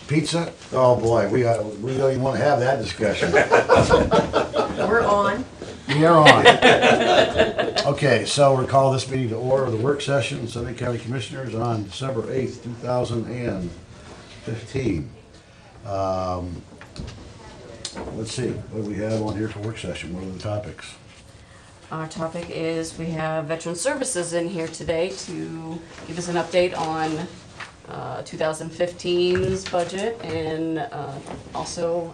Pizza? Oh, boy, we don't even want to have that discussion. We're on. We are on. Okay, so we'll call this meeting to order, the work session, Sunday County Commissioners on December 8th, 2015. Let's see, what do we have on here for work session? What are the topics? Our topic is we have Veteran Services in here today to give us an update on 2015's budget and also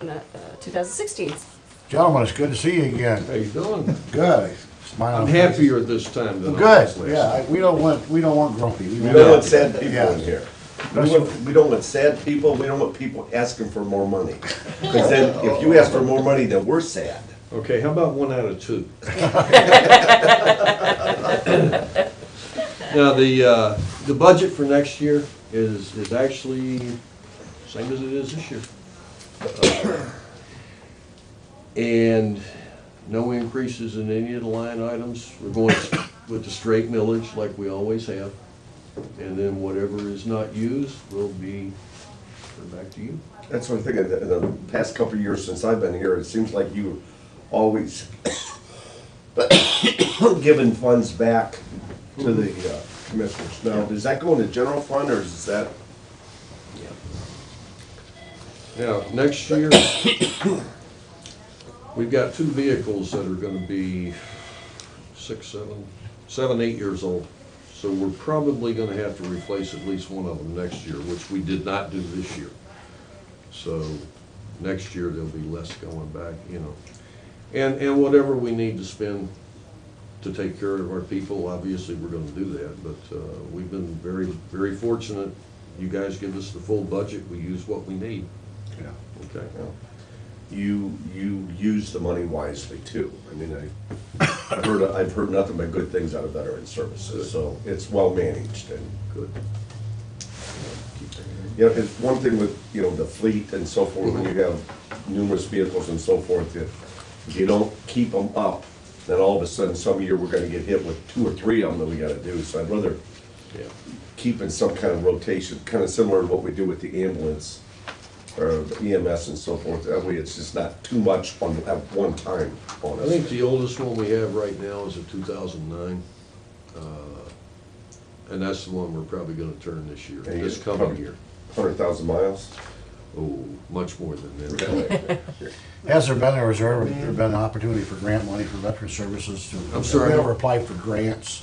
2016's. Gentlemen, it's good to see you again. How you doing? Good. Smile I'm on your face. happier this time than I Good, was last yeah, we don't want grumpy. We don't want sad people Yeah. in here. We don't want sad people, we don't want people asking for more money. Because then, if you ask for more money, then we're sad. Okay, how about 1 out of 2? Now, the budget for next year is actually same as it is this year. And no increases in any of the line items. We're going with the straight millage like we always have. And then whatever is not used will be back to you. That's one thing, in the past couple of years since I've been here, it seems like you always giving funds back to the commissioners. Now, does that go in the general fund, or is that? Now, next year, we've got 2 vehicles that are gonna be 7, 8 years old. So we're probably gonna have to replace at least one of them next year, which we did not do this year. So next year, there'll be less going back, you know. And whatever we need to spend to take care of our people, obviously, we're gonna do that. But we've been very, very fortunate. You guys give us the full budget, we use what we need, Yeah. okay? You use the money wisely too. I mean, I've heard nothing but good things out of Veteran Services, so it's well managed and Good. you know, it's one thing with, you know, the fleet and so forth, when you have numerous vehicles and so forth, if you don't keep them up, then all of a sudden, some year, we're gonna get hit with 2 or 3 of them that we gotta do, so I'd rather Yeah. keep in some kind of rotation, kind of similar to what we do with the ambulance, or the EMS and so forth, that way it's just not too much at one time on I us. think the oldest one we have right now is a 2009. And that's the one we're probably gonna turn this year, And you this get coming probably year. 100,000 miles? Oh, much more than that. Has there been, or has there ever been an opportunity for grant money for veteran services to? I'm sorry? Have we ever applied for grants?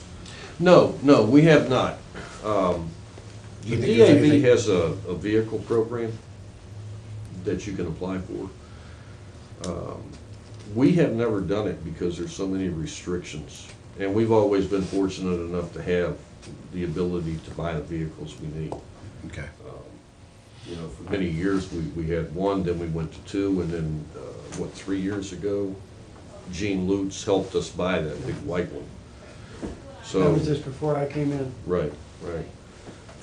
No, we have not. Do The you think there's DAV anything- has a vehicle program that you can apply for. We have never done it because there's so many restrictions. And we've always been fortunate enough to have the ability to buy the vehicles we need. Okay. You know, for many years, we had one, then we went to 2, and then, 3 years ago, Gene Lutz helped us buy that big white one. That So, was just before I came in. right.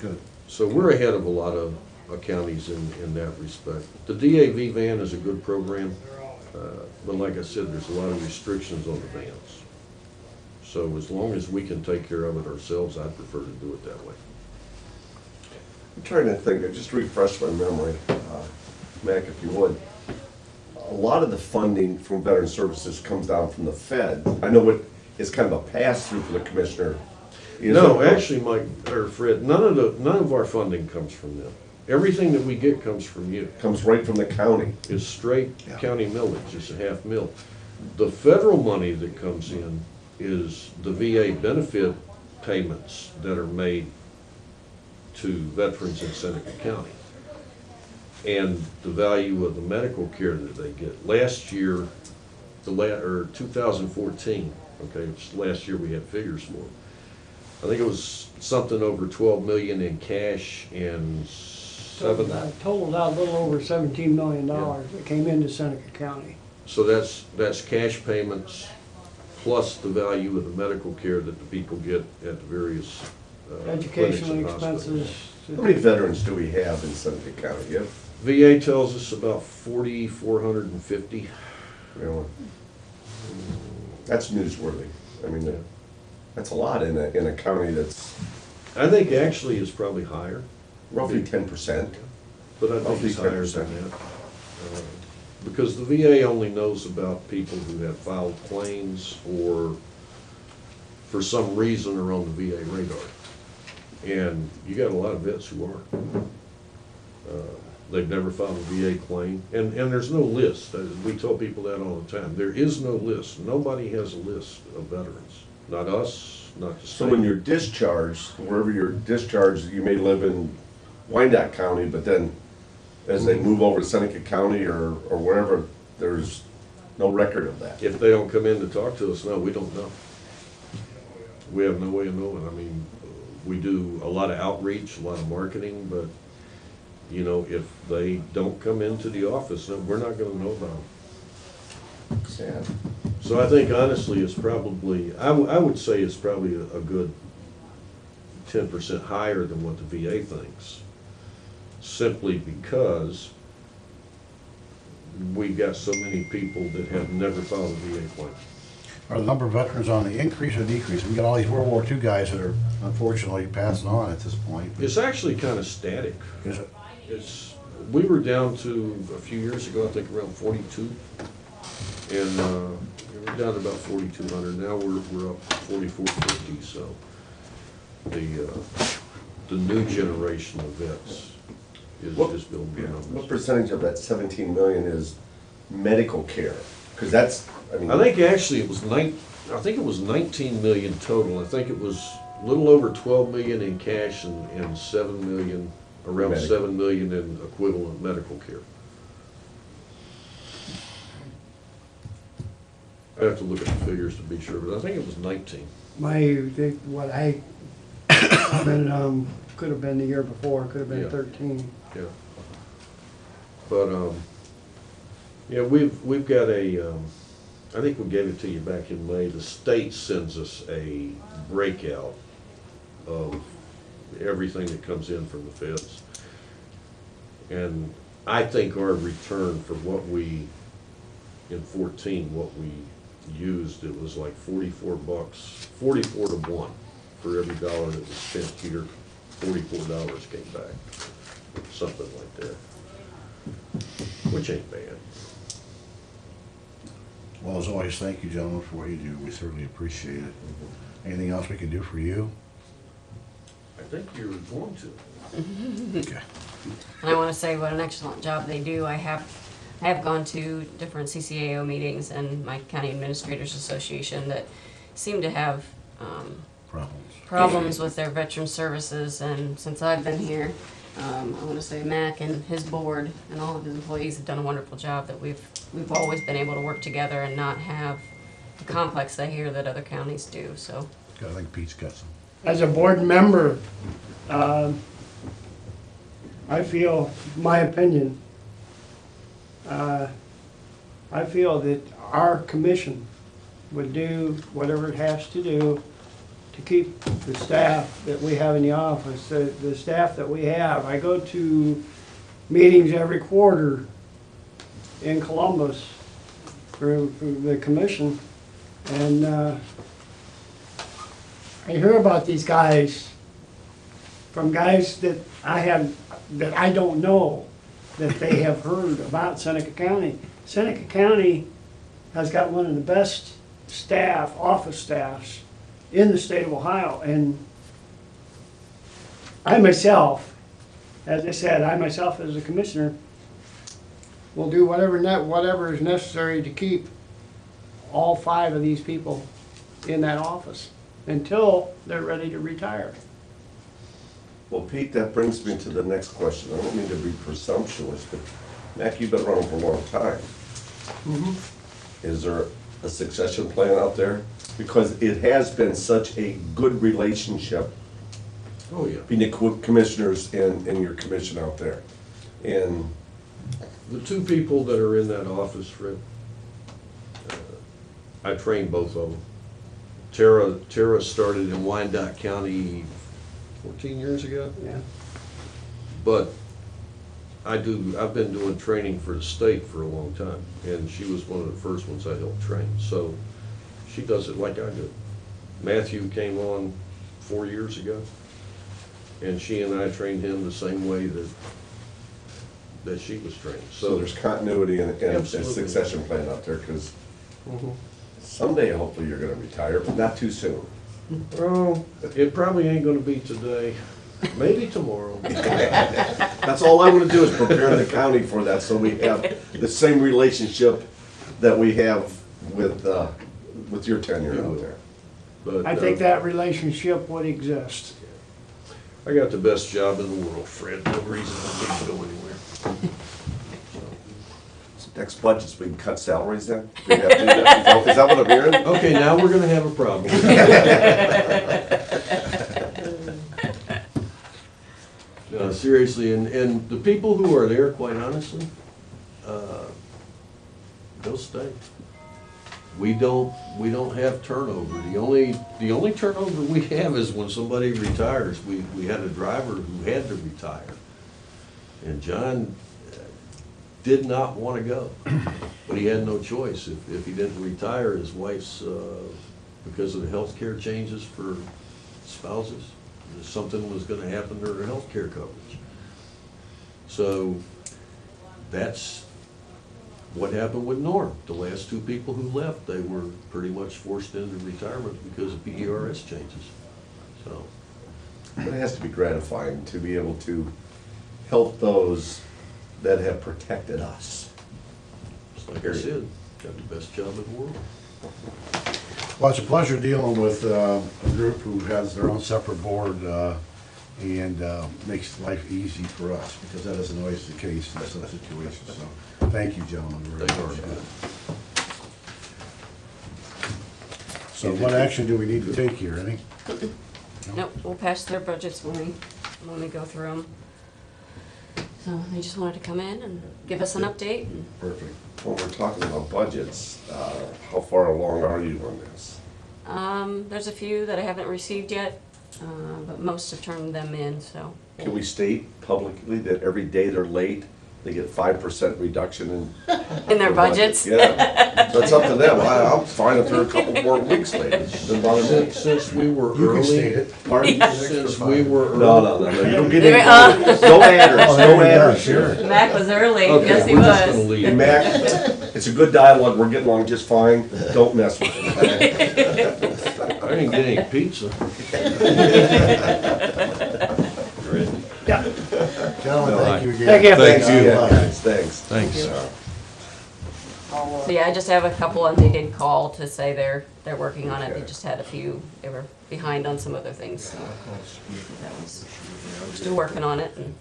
Good. So we're ahead of a lot of counties in that respect. The DAV van is a good program, but like I said, there's a lot of restrictions on the vans. So as long as we can take care of it ourselves, I'd prefer to do it that way. I'm trying to think, just to refresh my memory, Mac, if you would. A lot of the funding from Veteran Services comes down from the Fed. I know it's kind of a pass-through for the commissioner. No, actually, Mike, or Fred, none of our funding comes from them. Everything that we get comes from you. Comes right from the county. It's straight county millage, it's a half mil. The federal money that comes in is the VA benefit payments that are made to veterans in Seneca County. And the value of the medical care that they get. Last year, 2014, okay, it's last year we had figures for. I think it was something over 12 million in cash and Totaled out a little over $17 million that came into Seneca County. So that's cash payments plus the value of the medical care that the people get at the various clinics Educational and hospitals. expenses. How many veterans do we have in Seneca County? You have, VA tells us about 4,450. you know, that's newsworthy. I mean, that's a lot in a county that's I think actually it's probably higher. roughly 10%. but I think it's higher than that. Because the VA only knows about people who have filed claims or for some reason are on the VA radar. And you got a lot of vets who aren't. They've never filed a VA claim, and there's no list. We tell people that all the time. There is no list. Nobody has a list of veterans. Not us, not the state. So when you're discharged, wherever you're discharged, you may live in Wyandotte County, but then as they move over to Seneca County or wherever, there's no record of that. If they don't come in to talk to us, no, we don't know. We have no way of knowing. I mean, we do a lot of outreach, a lot of marketing, but, you know, if they don't come into the office, then we're not gonna know about them. Sad. So I think honestly, it's probably, I would say it's probably a good 10% higher than what the VA thinks. Simply because we've got so many people that have never filed a VA claim. Are the number of veterans on the increase or decrease? We got all these World War II guys that are unfortunately passing on at this point. It's actually kind of static. Is it? We were down to, a few years ago, I think around 42. And we're down to about 4,200. Now we're up 4,450, so the new generation of vets is building numbers. What percentage of that 17 million is medical care? Because that's, I mean. I think actually it was 19 million total. I think it was a little over 12 million in cash and 7 million, around Medical. 7 million in equivalent medical care. I have to look at the figures to be sure, but I think it was 19. What I, could have been the year before, could have been Yeah. 13. Yeah. But, yeah, we've got I think we gave it to you back in May. The state sends us a breakout of everything that comes in from the feds. And I think our return for what we, in 14, what we used, it was like $44, 44 to 1 for every dollar that was spent here. $44 came back, something like that, which ain't bad. Well, as always, thank you, gentlemen, for what you do. We certainly appreciate it. Anything else we can do for you? I think you're going to. Okay. And I want to say what an excellent job they do. I have gone to different CCAO meetings and my County Administrators Association that seem to have problems with their veteran services. And since I've been here, I want to say Mac and his board and all of his employees have done a wonderful job that we've always been able to work together and not have the complex I hear that other counties do. So I think Pete's got some. As a board member, I feel, my opinion, I feel that our commission would do whatever it has to do to keep the staff that we have in the office, the staff that we have. I go to meetings every quarter in Columbus for the commission, and I hear about these guys from guys that I don't know, that they have heard about Seneca County. Seneca County has got one of the best office staffs in the state of Ohio. And I myself, as I said, as a commissioner, will do whatever is necessary to keep all 5 of these people in that office until they're ready to retire. Well, Pete, that brings me to the next question. I don't mean to be presumptuous, but Mac, you've been running for a long time. Is there a succession plan out there? Because it has been such a good relationship Oh, yeah. between the commissioners and your commission out there. And The 2 people that are in that office, Fred, I trained both of them. Tara started in Wyandotte County 14 years ago, Yeah. but I've been doing training for the state for a long time, and she was one of the first ones I helped train, so she does it like I do. Matthew came on 4 years ago, and she and I trained him the same way that that she was trained. So there's continuity and a Absolutely. succession plan out there, because someday hopefully you're gonna retire, but not too soon. Well, it probably ain't gonna be today, maybe tomorrow. That's all I wanna do is prepare the county for that, so we have the same relationship that we have with your tenure out there. But I think that relationship would exist. I got the best job in the world, Fred, no reason for me to go anywhere. Next budget's we can cut salaries then? Do we have to do that? Is that what I'm hearing? Okay, now we're gonna have a problem. No, seriously, and the people who are there, quite honestly, they'll stay. We don't have turnover. The only turnover we have is when somebody retires. We had a driver who had to retire. And John did not want to go, but he had no choice. If he didn't retire, his wife's, because of the health care changes for spouses, something was gonna happen to her health care coverage. So that's what happened with Norm. The last two people who left, they were pretty much forced into retirement because of PERS changes. So, It has to be gratifying to be able to help those that have protected us. just like I said, got the best job in the world. Well, it's a pleasure dealing with a group who has their own separate board and makes life easy for us, because that isn't always the case in some situations. So, thank you, gentlemen, very Thank much. you. So what action do we need to take here, any? Nope, we'll pass their budgets when we go through them. So they just wanted to come in and give us an update. And Perfect. When we're talking about budgets, how far along are you on this? There's a few that I haven't received yet, but most have turned them in, so. Can we state publicly that every day they're late, they get 5% reduction in? In their budgets? Yeah, so it's up to them. I'm fine if they're a couple more weeks late. Doesn't bother me. Since we were You can state early, it. Pardon? since we were early. No, you don't get There- any, no adders, Oh, there no you go, adders. sure. Mac was early, Okay, yes he we're just gonna was. leave. Hey, Mac, it's a good dialogue, we're getting along just fine, don't mess with it. I didn't get any pizza. Gentlemen, thank you again. Thank you. Thanks, Thank you. thanks. Thanks. So yeah, I just have a couple, and they did call to say they're working on it. They Okay. just had a few, they were behind on some other things, so that was, still working on it. And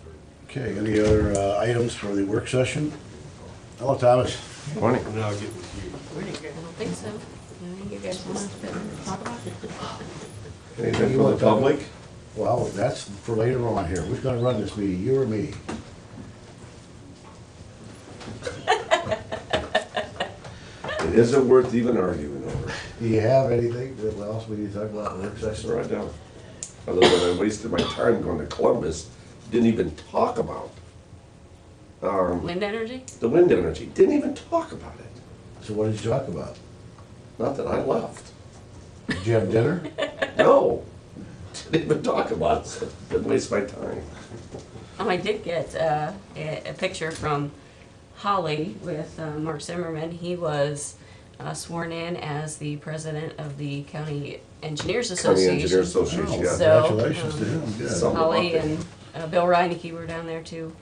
Okay, any other items for the work session? Hello, Thomas. Morning. Now I'll get with you. I don't think so. I think you guys want to talk about it? Anything from the public? Well, that's for later on here. Who's gonna run this meeting, you or me? It isn't worth even arguing over. Do you have anything that else we need to talk about in the work That's session? right now. Other than I wasted my time going to Columbus, didn't even talk about Wind energy? the wind energy, didn't even talk about it. So what did you talk about? Not that I left. Did you have dinner? No, didn't even talk about it, so didn't waste my time. I did get a picture from Holly with Mark Zimmerman. He was sworn in as the president of the County Engineers County Association. Engineer Association, yeah. So, Congratulations to him, good. Some- Holly and Bill Reineke were down there too.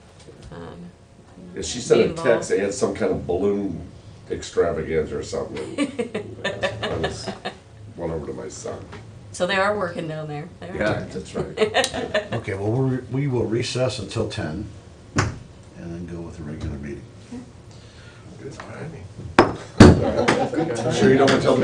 Yeah, she sent a Be involved. text, they had some kind of balloon extravaganza or something. I was, went over to my son. So they are working down there. They are. Yeah, that's right. Okay, well, we will recess until 10 and then go with the regular meeting. Sure you don't want to tell me